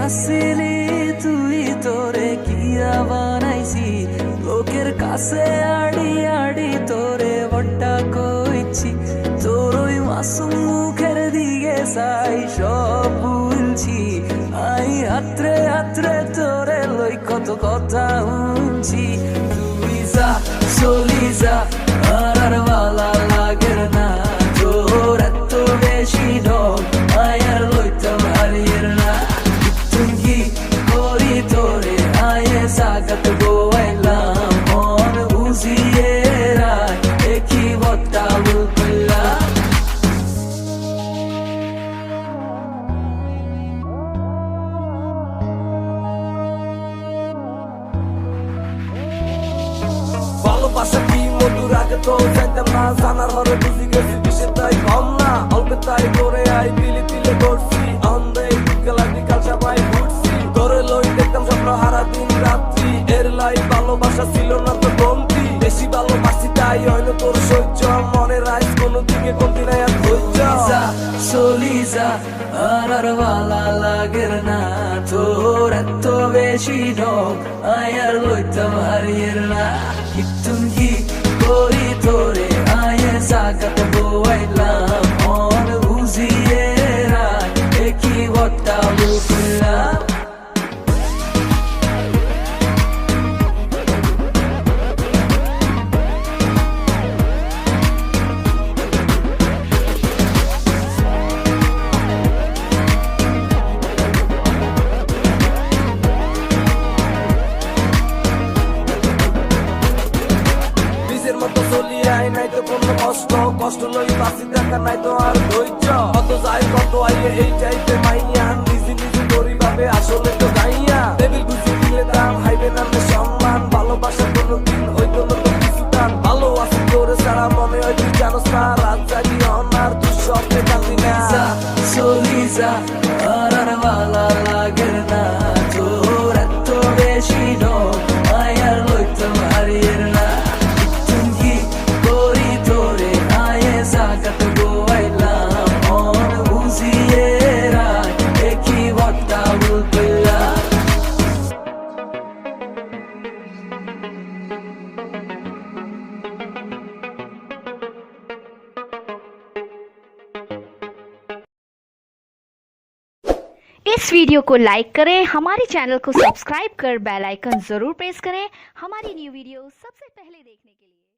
আসিলি তুই তোরে কিয়া বানাইছি লোকের কাছে আড়ি আড়ি তোরে বড্ডা কইছি তোর ওই মাসুম মুখের দিকে চাই সব ভুলছি আই হাতরে হাতরে তোরে লই কত কথা শুনছি তুই যা চলি যা আর ভালা লাগের না তোর এত বেশি ঢং আয়ার লইতাম হারিয়ের না তুমি করি তোরে আয়ে সাগত গোয়াইলাম মন বুঝিয়ে রায় একই বত্তা বললাম ভালোবাসা কি মধুর আগে তো যাইতাম না জানার হরে বুঝি গেছি বিষে তাই কম না অল্প তাই করে আই দিলে দিলে করছি অন্ধে বিকাল বিকাল সবাই ঘুরছি তোরে লই দেখতাম স্বপ্ন হারা দিন রাত্রি এর লাই ভালোবাসা ছিল না তো কমতি বেশি ভালোবাসি তাই হয়তো তোর সহ্য মনে রাইস কোনো দিকে কমতি নাই আর ধৈর্য চলি যা আর ভালা লাগের না তোর এত বেশি ঢং আয়ার লইতাম হারিয়ের না তুমি করি তোরে আয়ে সাগত গোয়াইলাম মন বুঝিয়ে রায় একই বত্তা বললাম নাই তো কোনো কষ্ট কষ্ট লই বাসি দেখা নাই তো আর ধৈর্য কত যাই কত আইয়ে এই চাইতে মাইয়া নিজে নিজে করি ভাবে আসলে তো গাইয়া টেবিল বুঝি দিলে দাম হাইবে নামে সম্মান ভালোবাসা কোনো দিন হইতো না তো কিছু টান ভালো আছে তোরে সারা মনে হয় তুই জানোস না রাত জাগি অনার তুই স্বপ্নে কান্দি না চলি যা আর ভালা লাগের না তোর এত বেশি ঢং আয়ার লইতাম হারিয়ের না সাগত গোয়াইলাম মন বুঝিয়ে রায় একই বত্তা বললাম इस वीडियो को लाइक करें, हमारे चैनल को सब्सक्राइब कर बेल आइकन जरूर प्रेस करें हमारी न्यू वीडियो सबसे पहले देखने के लिए।